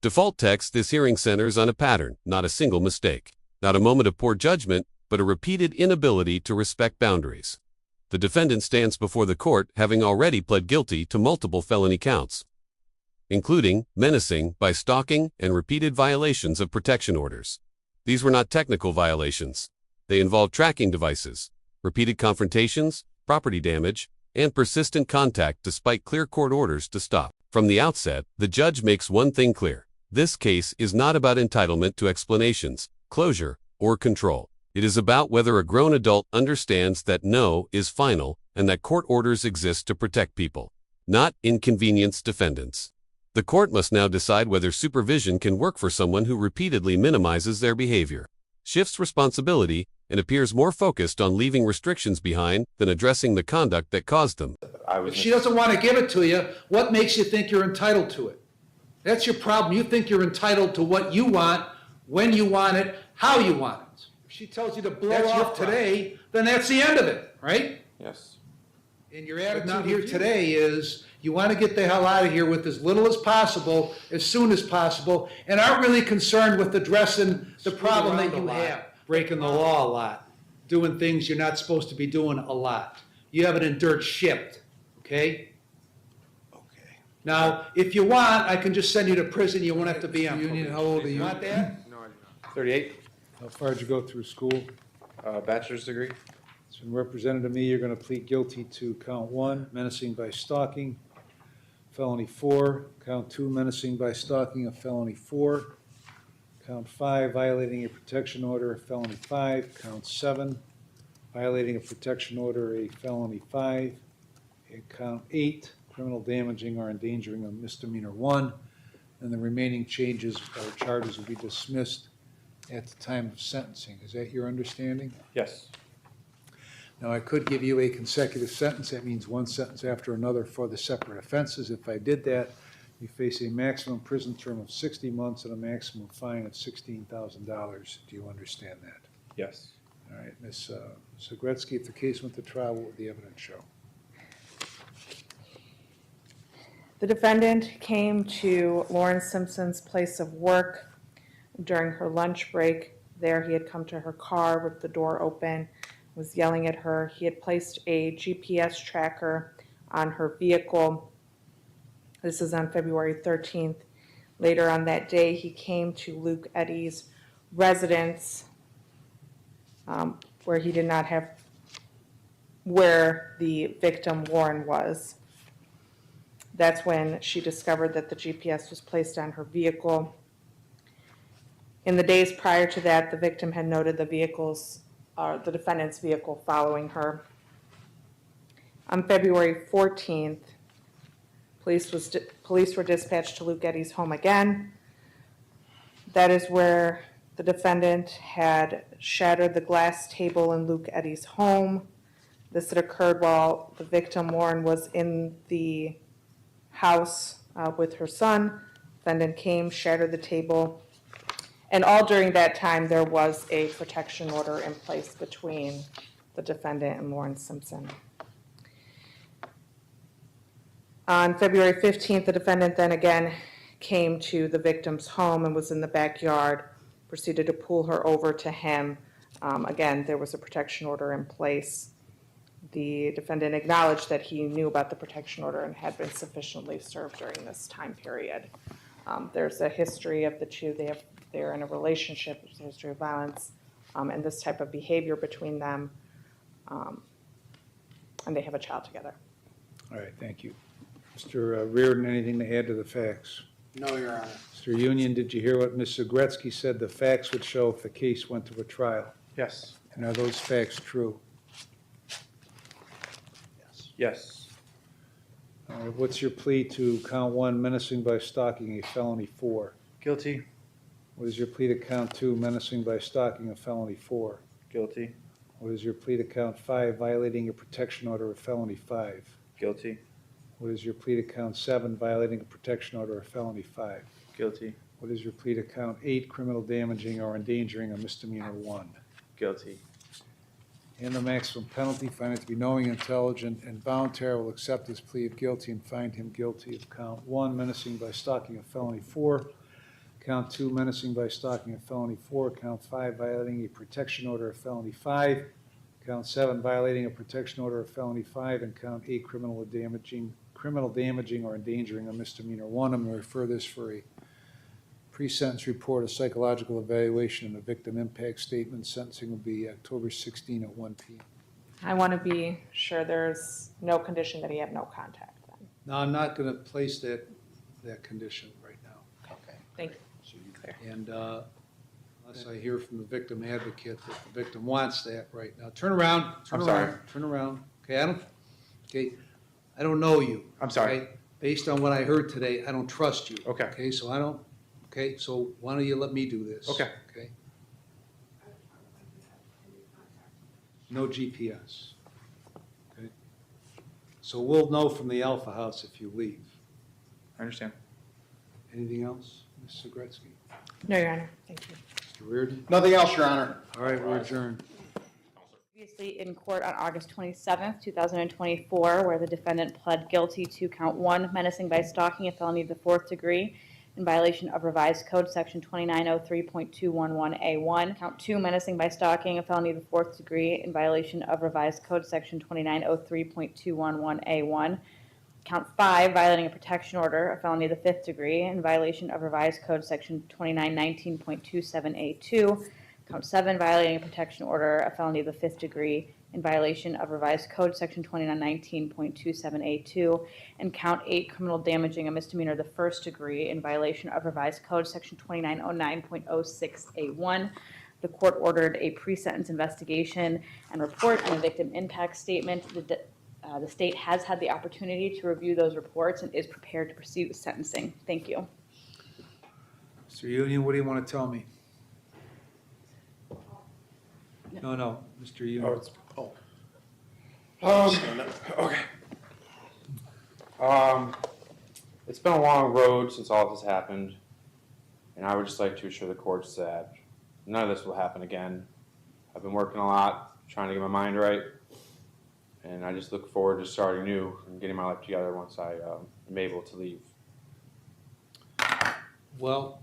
Default text, this hearing centers on a pattern, not a single mistake. Not a moment of poor judgment, but a repeated inability to respect boundaries. The defendant stands before the court having already pled guilty to multiple felony counts, including menacing by stalking and repeated violations of protection orders. These were not technical violations. They involved tracking devices, repeated confrontations, property damage, and persistent contact despite clear court orders to stop. From the outset, the judge makes one thing clear. This case is not about entitlement to explanations, closure, or control. It is about whether a grown adult understands that no is final and that court orders exist to protect people, not inconvenience defendants. The court must now decide whether supervision can work for someone who repeatedly minimizes their behavior, shifts responsibility, and appears more focused on leaving restrictions behind than addressing the conduct that caused them. If she doesn't want to give it to you, what makes you think you're entitled to it? That's your problem. You think you're entitled to what you want, when you want it, how you want it. If she tells you to blow off today, then that's the end of it, right? Yes. And your attitude here today is you want to get the hell out of here with as little as possible, as soon as possible, and aren't really concerned with addressing the problem that you have. Breaking the law a lot, doing things you're not supposed to be doing a lot. You haven't endured shit, okay? Okay. Now, if you want, I can just send you to prison. You won't have to be on probation. How old are you? You want that? No, I do not. 38. How far did you go through school? Bachelor's degree. It's been represented to me you're going to plead guilty to count 1, menacing by stalking, felony 4, count 2, menacing by stalking, a felony 4, count 5, violating a protection order, a felony 5, count 7, violating a protection order, a felony 5, and count 8, criminal damaging or endangering a misdemeanor 1, and the remaining changes or charges will be dismissed at the time of sentencing. Is that your understanding? Yes. Now, I could give you a consecutive sentence. That means one sentence after another for the separate offenses. If I did that, you face a maximum prison term of 60 months and a maximum fine of $16,000. Do you understand that? Yes. All right, Ms. Zagretsky, if the case went to trial, what would the evidence show? The defendant came to Lauren Simpson's place of work during her lunch break. There he had come to her car with the door open, was yelling at her. He had placed a GPS tracker on her vehicle. This is on February 13th. Later on that day, he came to Luke Eddy's residence where he did not have where the victim, Lauren, was. That's when she discovered that the GPS was placed on her vehicle. In the days prior to that, the victim had noted the defendant's vehicle following her. On February 14th, police were dispatched to Luke Eddy's home again. That is where the defendant had shattered the glass table in Luke Eddy's home. This had occurred while the victim, Lauren, was in the house with her son. Defendant came, shattered the table, and all during that time there was a protection order in place between the defendant and Lauren Simpson. On February 15th, the defendant then again came to the victim's home and was in the backyard, proceeded to pull her over to him. Again, there was a protection order in place. The defendant acknowledged that he knew about the protection order and had been sufficiently served during this time period. There's a history of the two. They're in a relationship, there's a history of violence, and this type of behavior between them, and they have a child together. All right, thank you. Mr. Reardon, anything to add to the facts? No, Your Honor. Mr. Union, did you hear what Ms. Zagretsky said the facts would show if the case went to a trial? Yes. And are those facts true? Yes. What's your plea to count 1, menacing by stalking, a felony 4? Guilty. What is your plea to count 2, menacing by stalking, a felony 4? Guilty. What is your plea to count 5, violating a protection order, a felony 5? Guilty. What is your plea to count 7, violating a protection order, a felony 5? Guilty. What is your plea to count 8, criminal damaging or endangering a misdemeanor 1? Guilty. And the maximum penalty, find it to be knowing, intelligent, and voluntary, will accept his plea of guilty and find him guilty of count 1, menacing by stalking, a felony 4, Count 2, menacing by stalking, a felony 4. Count 5, violating a protection order, a felony 5. Count 7, violating a protection order, a felony 5. And count 8, criminal damaging or endangering a misdemeanor 1. I'm going to refer this for a pre-sentence report, a psychological evaluation, and a victim impact statement. Sentencing will be October 16 at 1 p.m. I want to be sure there's no condition that he have no contact then. No, I'm not going to place that condition right now. Okay. Thank you. And unless I hear from the victim advocate that the victim wants that right now. Turn around. I'm sorry. Turn around. Okay, I don't know you. I'm sorry. Okay? Based on what I heard today, I don't trust you. Okay. Okay, so so why don't you let me do this? Okay. Okay. No GPS. Okay. So we'll know from the Alpha House if you leave. I understand. Anything else, Ms. Segretsky? No, Your Honor. Thank you. Mr. Reardon? Nothing else, Your Honor. All right, we're adjourned. Previously in court on August 27th, 2024, where the defendant pled guilty to count 1, menacing by stalking, a felony of the 4th degree, in violation of revised code section 2903.211A1. Count 2, menacing by stalking, a felony of the 4th degree, in violation of revised code section 2903.211A1. Count 5, violating a protection order, a felony of the 5th degree, in violation of revised code section 2919.27A2. Count 7, violating a protection order, a felony of the 5th degree, in violation of revised code section 2919.27A2. And count 8, criminal damaging a misdemeanor of the 1st degree, in violation of revised code section 2909.06A1. The court ordered a pre-sentence investigation and report and a victim impact statement. The state has had the opportunity to review those reports and is prepared to proceed with sentencing. Thank you. Mr. Union, what do you want to tell me? No, Mr. Union. Okay. It's been a long road since all this happened, and I would just like to assure the courts that none of this will happen again. I've been working a lot, trying to get my mind right, and I just look forward to starting new and getting my life together once I am able to leave. Well,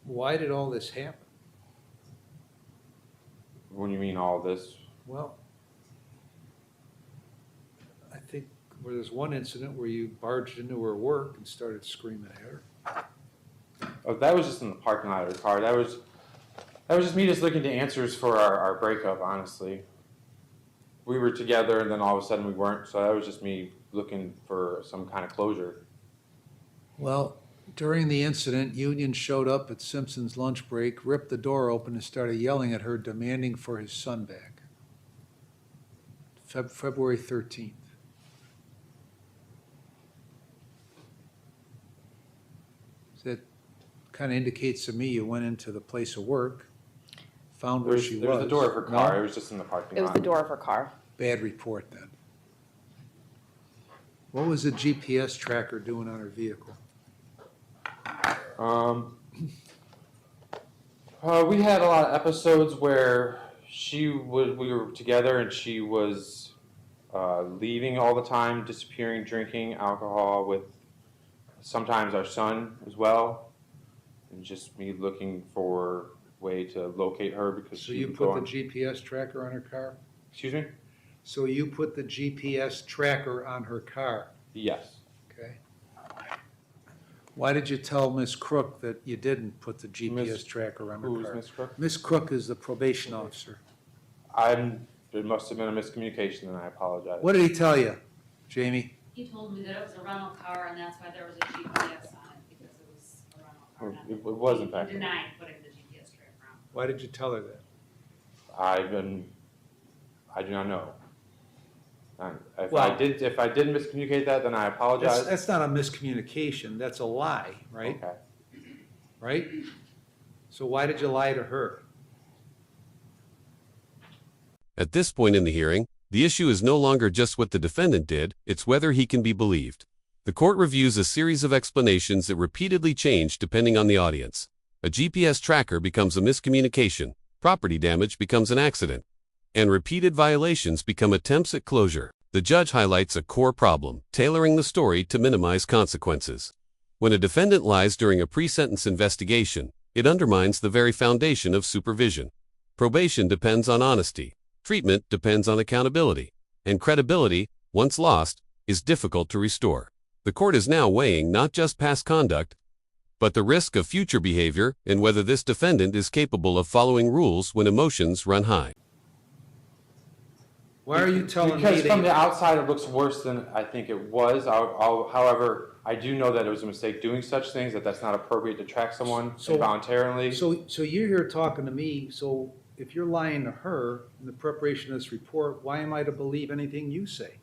why did all this happen? When you mean all this, Well, I think there's one incident where you barged into her work and started screaming at her. oh, that was just in the parking lot of the car. That was just me just looking to answers for our breakup, honestly. We were together, and then all of a sudden we weren't, so that was just me looking for some kind of closure. Well, during the incident, Union showed up at Simpson's lunch break, ripped the door open, and started yelling at her, demanding for his son back. February 13th. That kind of indicates to me you went into the place of work, found where she was. There was the door of her car. No? It was just in the parking It lot. was the door of her car. Bad report then. What was the GPS tracker doing on her vehicle? We had a lot of episodes where we were together and she was leaving all the time, disappearing, drinking alcohol with sometimes our son as well, and just me looking for a way to locate her because So she you would put go the on. GPS tracker on her car? Excuse me? So you put the GPS tracker on her car, Yes. okay? Why did you tell Miss Crook that you didn't put the GPS Miss- tracker on her Who was car? Miss Crook? Miss Crook is the probation officer. There must have been a miscommunication, and I apologize. What did he tell you, Jamie? He told me that it was a rental car and that's why there was a GPS on it, because it was a rental car. not- It was, in fact. He denied putting the GPS tracker on. Why did you tell her that? I do not know. If Well- I did miscommunicate that, then I apologize. That's not a miscommunication, that's a lie, right? Okay. Right? So why did you lie to her? At this point in the hearing, the issue is no longer just what the defendant did, it's whether he can be believed. The court reviews a series of explanations that repeatedly change depending on the audience. A GPS tracker becomes a miscommunication, property damage becomes an accident, and repeated violations become attempts at closure. The judge highlights a core problem, tailoring the story to minimize consequences. When a defendant lies during a pre-sentence investigation, it undermines the very foundation of supervision. Probation depends on honesty, treatment depends on accountability, and credibility, once lost, is difficult to restore. The court is now weighing not just past conduct, but the risk of future behavior and whether this defendant is capable of following rules when emotions run high. Why are you telling me Because from the that? outside, it looks worse than I think it was. However, I do know that it was a mistake doing such things, that's not appropriate to track someone So- involuntarily. So you're here talking to me, so if you're lying to her in the preparation of this report, why am I to believe anything you say?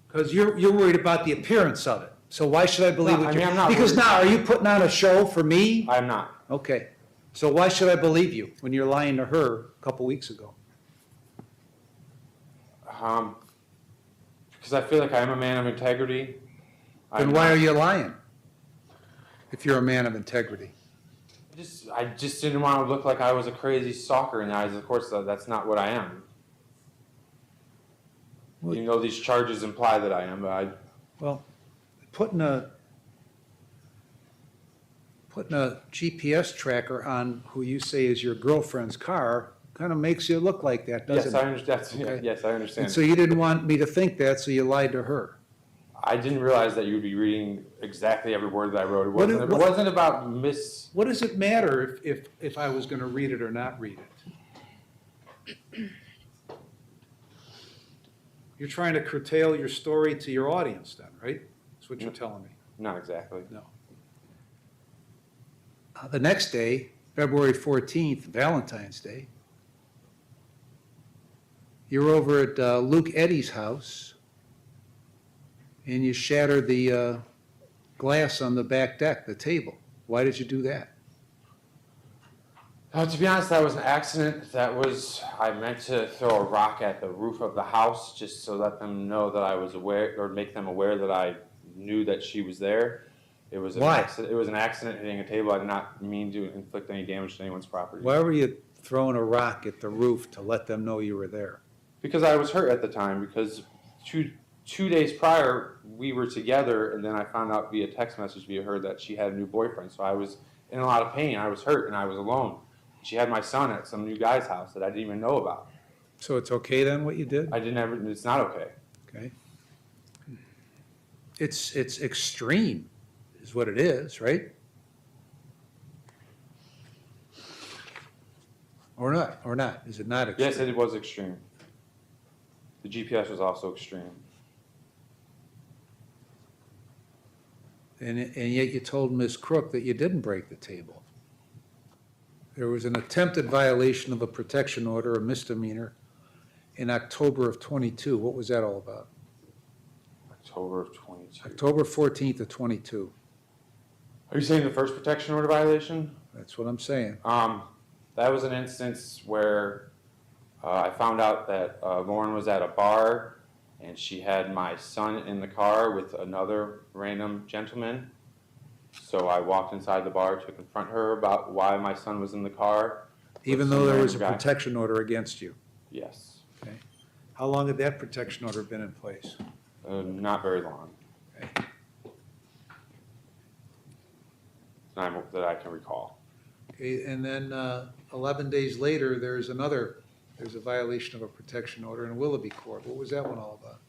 Because you're worried about the appearance of it. So why should I believe No, what I mean, you're? I'm not Because worried. now, are you putting on a show for me? I'm not. Okay. So why should I believe you when you're lying to her a couple weeks ago? Because I feel like I am a man of integrity. Then why are you lying? If you're a man of integrity. I just didn't want to look like I was a crazy stalker in the eyes of the courts. That's not what I am. Well- Even though these charges imply that I am, but Well, putting a GPS tracker on who you say is your girlfriend's car kind of makes you look like that, doesn't yes, I it? understand. Okay. Yes, I And understand. so you didn't want me to think that, so you lied to her. I didn't realize that you would be reading exactly every word that I wrote. It What wasn't, did- it wasn't about What does it matter if I was going to read it or not read it? You're trying to curtail your story to your audience then, right? That's what you're telling me. Not exactly. No. The next day, February 14th, Valentine's Day, you're over at Luke Eddy's house, and you shattered the glass on the back deck, the table. Why did you do that? To be honest, that was an accident. I meant to throw a rock at the roof of the house just to let them know that I was aware, or make them aware that I knew that she was there. It was Why? It was an accident hitting a table. I did not mean to inflict any damage to anyone's property. Why were you throwing a rock at the roof to let them know you were there? Because I was hurt at the time. Because two days prior, we were together, and then I found out via text message via her that she had a new boyfriend. So I was in a lot of pain. I was hurt, and I was alone. She had my son at some new guy's house that I didn't even know about. So it's okay then what you did? It's not okay. Okay. It's extreme, is what it is, right? Or not? Is it not extreme? Yes, it was extreme. The GPS was also extreme. And yet you told Ms. Crook that you didn't break the table. There was an attempted violation of a protection order, a misdemeanor, in October of '22. What was that all about? October of 22. October 14th of '22. Are you saying the first protection order violation? That's what I'm saying. That was an instance where I found out that Lauren was at a bar and she had my son in the car with another random gentleman. So I walked inside the bar to confront her about why my son was in the car. with Even some though there was a random guy. protection order against you. Yes. Okay. How long had that protection order been in place? Not very long. Okay. That I can recall. Okay, and then 11 days later, there's a violation of a protection order in Willoughby Court. What was that one all about?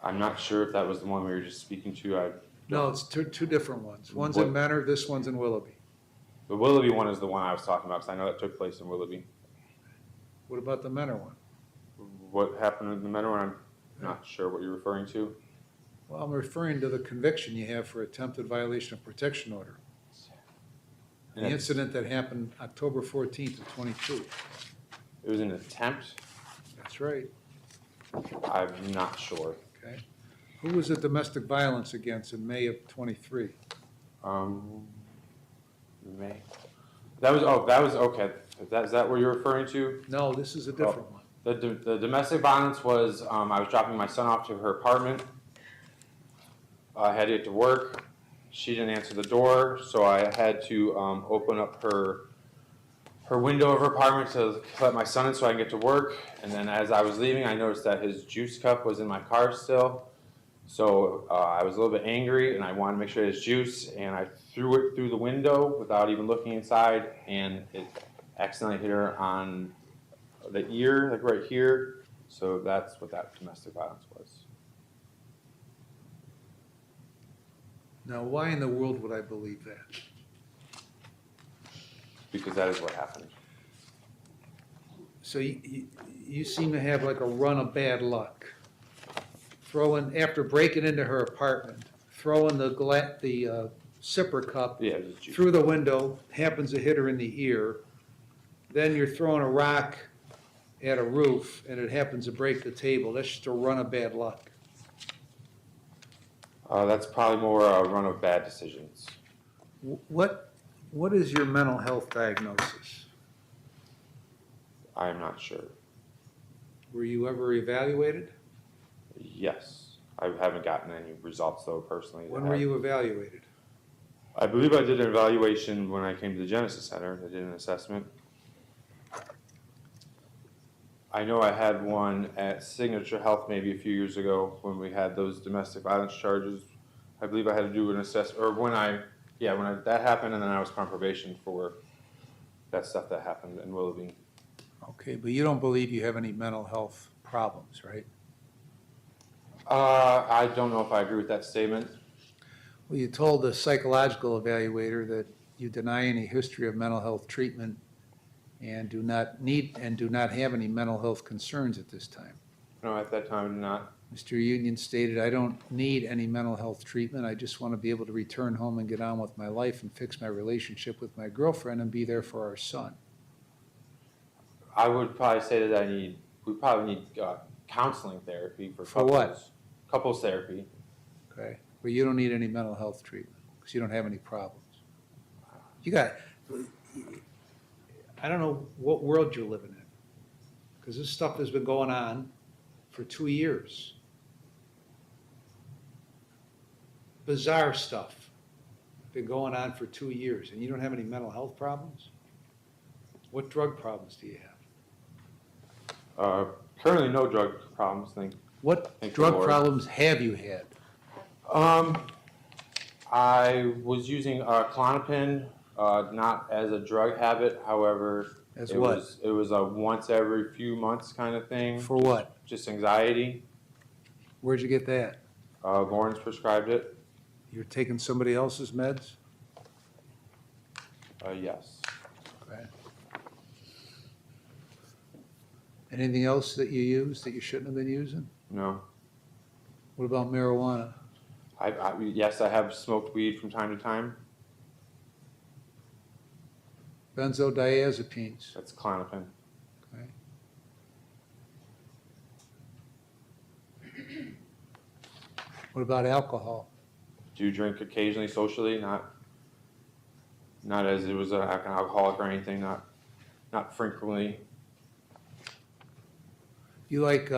I'm not sure if that was the one we were just speaking to. No, it's two different ones. One's What- in Menor, this one's in Willoughby. The Willoughby one is the one I was talking about because I know that took place in Willoughby. What about the Menor one? What happened in the Menor one, I'm not sure what you're referring to. Well, I'm referring to the conviction you have for attempted violation of protection order. The And incident that happened October 14th of '22. it was an attempt. That's right, I'm not sure. okay. Who was it domestic violence against in May of '23? May. That was okay. Is that what you're referring to? No, this is a different one. The domestic violence was I was dropping my son off to her apartment. I had to get to work. She didn't answer the door, so I had to open up her window of her apartment to let my son in so I can get to work. And then as I was leaving, I noticed that his juice cup was in my car still. So I was a little bit angry, and I wanted to make sure there's juice, and I threw it through the window without even looking inside, and it accidentally hit her on the ear, like right here. So that's what that domestic violence was. Now, why in the world would I believe that? Because that is what happened. So you seem to have like a run of bad luck. After breaking into her apartment, throwing the sipper cup Yeah, it was juice. through the window, happens to hit her in the ear. Then you're throwing a rock at a roof and it happens to break the table. That's just a run of bad luck. That's probably more a run of bad decisions. What is your mental health diagnosis? I'm not sure. Were you ever evaluated? Yes. I haven't gotten any results though personally. When were you evaluated? I believe I did an evaluation when I came to the Genesis Center. I did an assessment. I know I had one at Signature Health maybe a few years ago when we had those domestic violence charges. I believe I had to do an assessment, or that happened, and then I was on probation for that stuff that happened in Willoughby. Okay, but you don't believe you have any mental health problems, right? I don't know if I agree with that statement. Well, you told the psychological evaluator that you deny any history of mental health treatment and do not have any mental health concerns at this time. No, at that time I did not. Mr. Union stated, I don't need any mental health treatment. I just want to be able to return home and get on with my life and fix my relationship with my girlfriend and be there for our son. I would probably say that we probably need counseling therapy for couples. what? Couples therapy. Okay, but you don't need any mental health treatment because you don't have any problems. I don't know what world you're living in because this stuff has been going on for 2 years. Bizarre stuff been going on for 2 years and you don't have any mental health problems? What drug problems do you have? Currently no drug problems. What Thank the drug Lord. problems have you had? I was using Klonopin, not as a drug habit. However, As it what? was a once every few months kind of thing. For what? Just anxiety. Where'd you get that? Lawrence prescribed it. You're taking somebody else's meds? Yes. Okay. Anything else that you use that you shouldn't have been using? No. What about marijuana? Yes, I have smoked weed from time to time. Benzodiazepines. That's Klonopin. Okay. What about alcohol? Do drink occasionally socially, not as it was an alcoholic or anything, not frequently. You like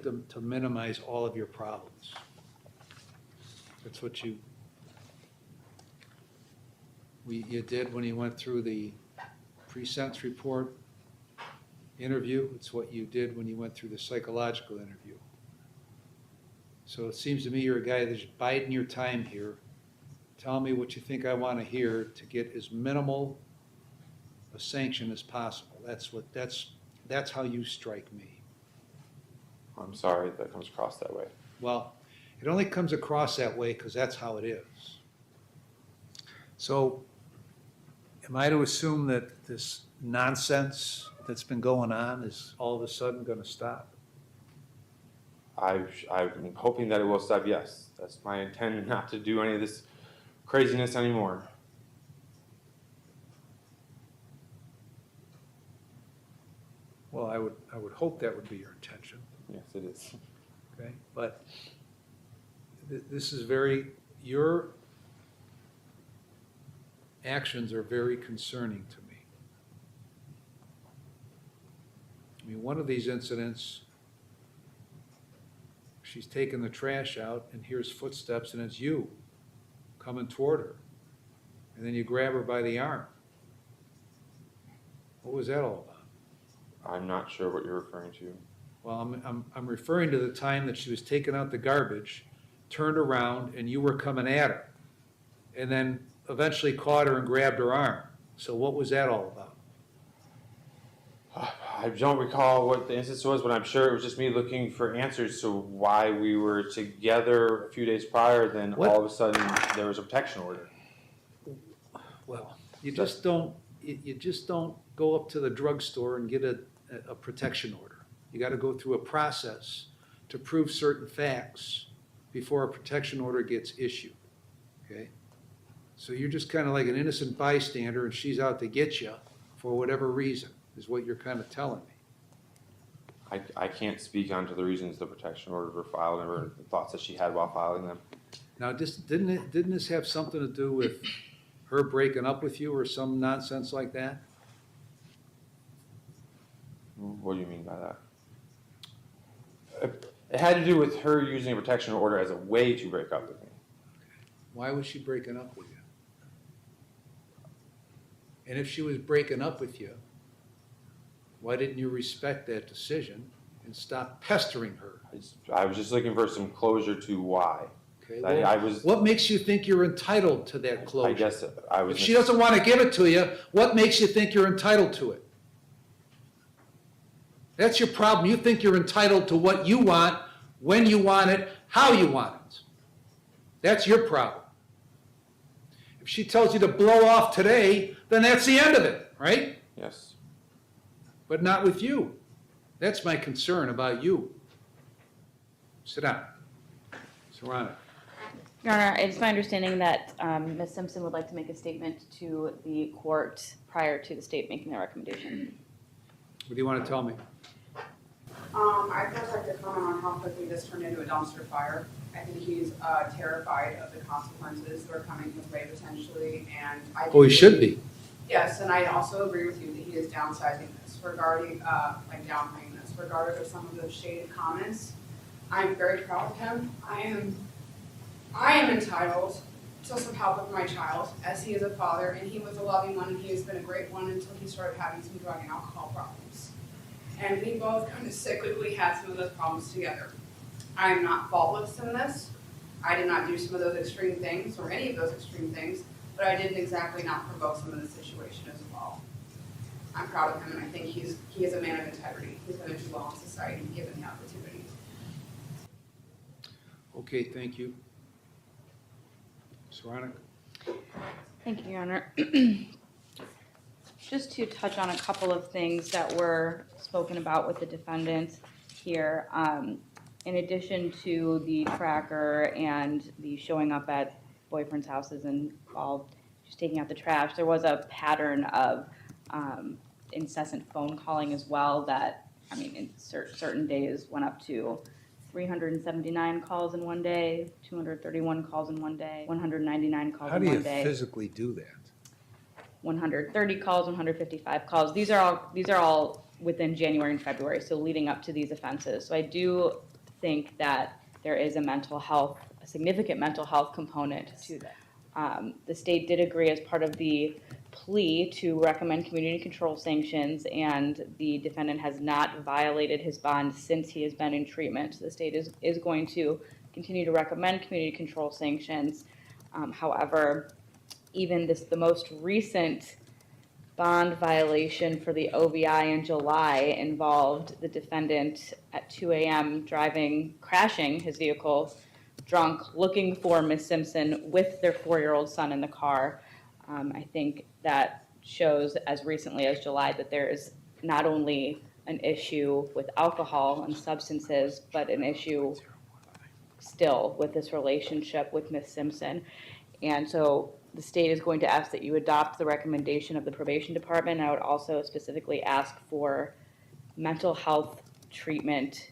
them to minimize all of your problems. That's what you did when you went through the pre-sentence report interview. It's what you did when you went through the psychological interview. So it seems to me you're a guy that's biding your time here. Tell me what you think I want to hear to get as minimal a sanction as possible. That's how you strike me. I'm sorry that comes across that way. Well, it only comes across that way because that's how it is. So, am I to assume that this nonsense that's been going on is all of a sudden going to stop? I'm hoping that it will stop. Yes, that's my intent, not to do any of this craziness anymore. Well, I would hope that would be your intention. Yes, it is. Okay, but this is your actions are very concerning to me. I mean, one of these incidents, she's taking the trash out and hears footsteps and it's you coming toward her. And then you grab her by the arm. What was that all about? I'm not sure what you're referring to. Well, I'm referring to the time that she was taking out the garbage, turned around, and you were coming at her. And then eventually caught her and grabbed her arm. So what was that all about? I don't recall what the instance was, but I'm sure it was just me looking for answers to why we were together a few days prior, then What? all of a sudden there was a protection order. Well, you just don't go up to the drugstore and get a protection order. You gotta go through a process to prove certain facts before a protection order gets issued, okay? So you're just kinda like an innocent bystander and she's out to get you for whatever reason, is what you're kinda telling me. I can't speak on to the reasons the protection orders were filed or the thoughts that she had while filing them. Now, didn't this have something to do with her breaking up with you or some nonsense like that? What do you mean by that? It had to do with her using a protection order as a way to break up with me. Why was she breaking up with you? And if she was breaking up with you, why didn't you respect that decision and stop pestering her? I was just looking for some closure to why. Okay, I well, was. what makes you think you're entitled to that closure? I guess I was. If she doesn't want to give it to you, what makes you think you're entitled to it? That's your problem. You think you're entitled to what you want, when you want it, how you want it. That's your problem. If she tells you to blow off today, then that's the end of it, right? Yes. But not with you. That's my concern about you. Sit down. Sarana. Your Honor, it's my understanding that Ms. Simpson would like to make a statement to the court prior to the state making their recommendation. What do you want to tell me? I'd just like to comment on how quickly this turned into a dumpster fire. I think he's terrified of the consequences that are coming his way potentially, and I. Oh, he should be. Yes, and I also agree with you that he is downsizing this regarding, downplaying this regarding of some of those shaded comments. I'm very proud of him. I am entitled to some help with my child, as he is a father, and he was a loving one, and he has been a great one until he started having some drug and alcohol problems. And we both kind of cyclically had some of those problems together. I am not faultless in this. I did not do some of those extreme things, or any of those extreme things, but I didn't exactly not provoke some of the situation as well. I'm proud of him, and I think he is a man of integrity. He's going to do well in society given the opportunity. Okay, thank you. Sarana? Thank you, Your Honor. Just to touch on a couple of things that were spoken about with the defendant here. In addition to the tracker and the showing up at boyfriend's houses and all just taking out the trash, there was a pattern of incessant phone calling as well that, I mean, in certain days went up to 379 calls in one day, 231 calls in one day, 199 calls How in do you one day. physically do that? 130 calls, 155 calls. These are all within January and February, so leading up to these offenses. So I do think that there is a significant mental health component to that. The state did agree as part of the plea to recommend community control sanctions, and the defendant has not violated his bond since he has been in treatment. So the state is going to continue to recommend community control sanctions. However, even the most recent bond violation for the OVI in July involved the defendant at 2 a.m. crashing his vehicle, drunk, looking for Ms. Simpson with their 4-year-old son in the car. I think that shows as recently as July that there is not only an issue with alcohol and substances, but an issue still with this relationship with Ms. Simpson. And so the state is going to ask that you adopt the recommendation of the probation department. I would also specifically ask for mental health treatment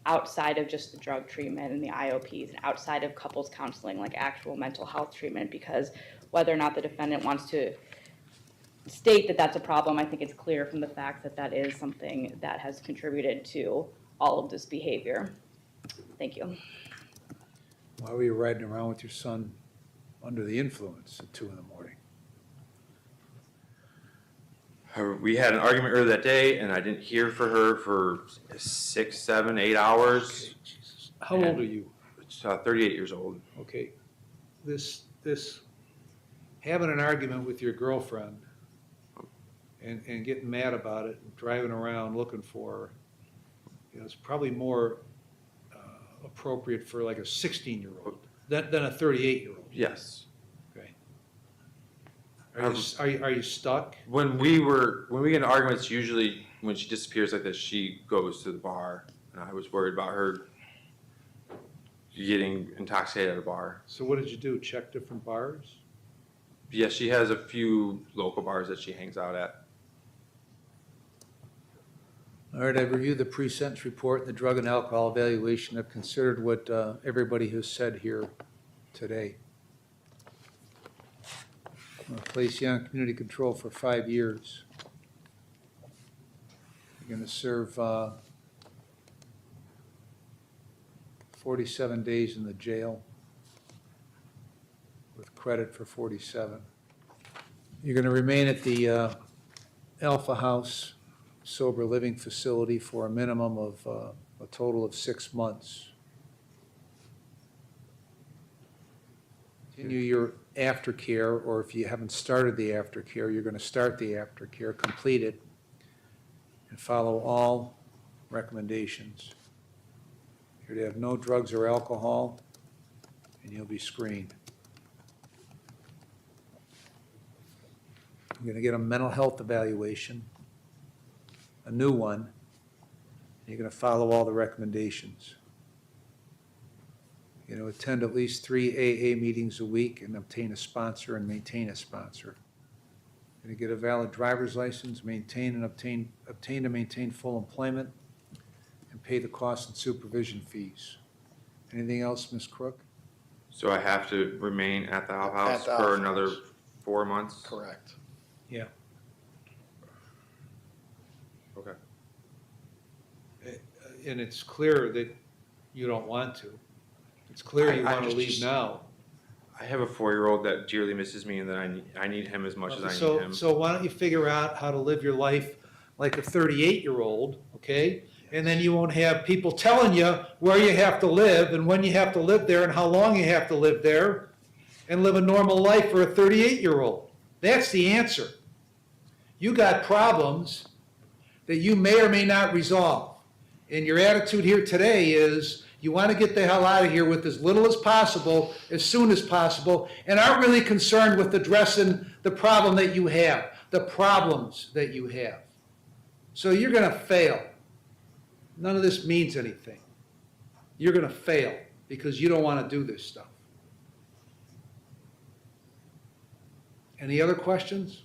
outside of just the drug treatment and the IOPs, and outside of couples counseling, like actual mental health treatment, because whether or not the defendant wants to state that that's a problem, I think it's clear from the fact that that is something that has contributed to all of this behavior. Thank you. Why were you riding around with your son under the influence at 2 in the morning? We had an argument earlier that day, and I didn't hear from her for 6, 7, 8 hours. Jesus. How old are you? 38 years old. Okay. This having an argument with your girlfriend and getting mad about it and driving around looking for her, you know, it's probably more appropriate for like a 16-year-old than a 38-year-old. Yes. Okay. Are you stuck? When we get in arguments, usually when she disappears like this, she goes to the bar, and I was worried about her getting intoxicated at a bar. So what did you do? Check different bars? Yes, she has a few local bars that she hangs out at. All right, I've reviewed the pre-sentence report and the drug and alcohol evaluation. I've considered what everybody has said here today. I'm going to place you on community control for 5 years. You're going to serve 47 days in the jail with credit for 47. You're going to remain at the Alpha House sober living facility for a minimum of a total of 6 months. Continue your aftercare, or if you haven't started the aftercare, you're going to start the aftercare, complete it, and follow all recommendations. You're to have no drugs or alcohol, and you'll be screened. You're going to get a mental health evaluation, a new one. You're going to follow all the recommendations. You're going to attend at least 3 AA meetings a week and obtain a sponsor and maintain a sponsor. You're going to get a valid driver's license, obtain and maintain full employment, and pay the costs and supervision fees. Anything else, Ms. Crook? So I have to remain at the Alpha House the for Alpha another House. 4 months? Correct. Yeah. Okay. And it's clear that you don't want to. It's clear you I want to leave just- now. I have a 4-year-old that dearly misses me, and that I need him as much as I need him. So why don't you figure out how to live your life like a 38-year-old, okay? And then you won't have people telling you where you have to live and when you have to live there and how long you have to live there, and live a normal life for a 38-year-old. That's the answer. You got problems that you may or may not resolve. And your attitude here today is you want to get the hell out of here with as little as possible, as soon as possible, and aren't really concerned with addressing the problem that you have, the problems that you have. So you're going to fail. None of this means anything. You're going to fail because you don't want to do this stuff. Any other questions?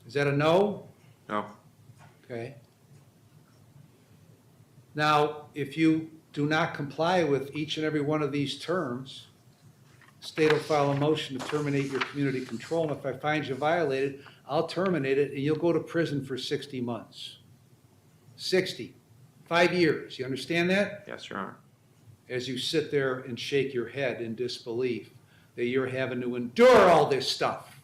Is that a no? No. Okay. Now, if you do not comply with each and every one of these terms, the state will file a motion to terminate your community control, and if I find you violated, I'll terminate it, and you'll go to prison for 60 months. 60. 5 years. You understand that? Yes, Your Honor. As you sit there and shake your head in disbelief that you're having to endure all this stuff.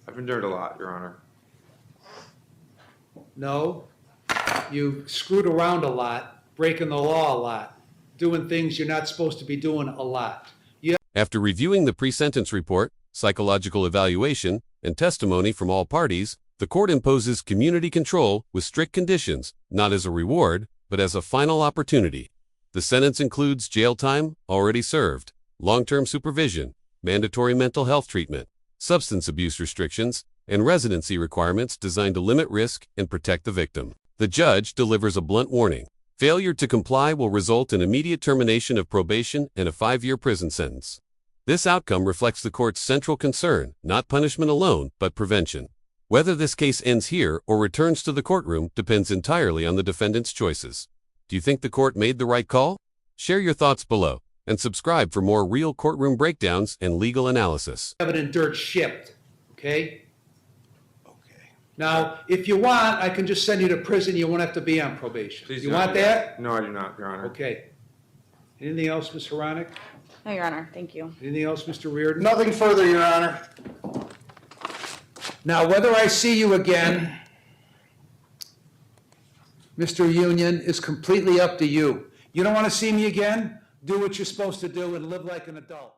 I've endured a lot, Your Honor. No, you screwed around a lot, breaking the law a lot, doing things you're not supposed to be doing a lot. After reviewing the pre-sentence report, psychological evaluation, and testimony from all parties, the court imposes community control with strict conditions, not as a reward, but as a final opportunity. The sentence includes jail time already served, long-term supervision, mandatory mental health treatment, substance abuse restrictions, and residency requirements designed to limit risk and protect the victim. The judge delivers a blunt warning. Failure to comply will result in immediate termination of probation and a 5-year prison sentence. This outcome reflects the court's central concern, not punishment alone, but prevention. Whether this case ends here or returns to the courtroom depends entirely on the defendant's choices. Do you think the court made the right call? Share your thoughts below and subscribe for more real courtroom breakdowns and legal analysis. Have it endured shipped, okay? Okay. Now, if you want, I can just send you to prison. You won't have to be on probation. Please You do not want do that? No, I do not, Your Honor. Okay. Anything else, Ms. Haranik? No, Your Honor, thank you. Anything else, Mr. Reardon? Nothing further, Your Honor. Now, whether I see you again, Mr. Union, is completely up to you. You don't want to see me again? Do what you're supposed to do and live like an adult.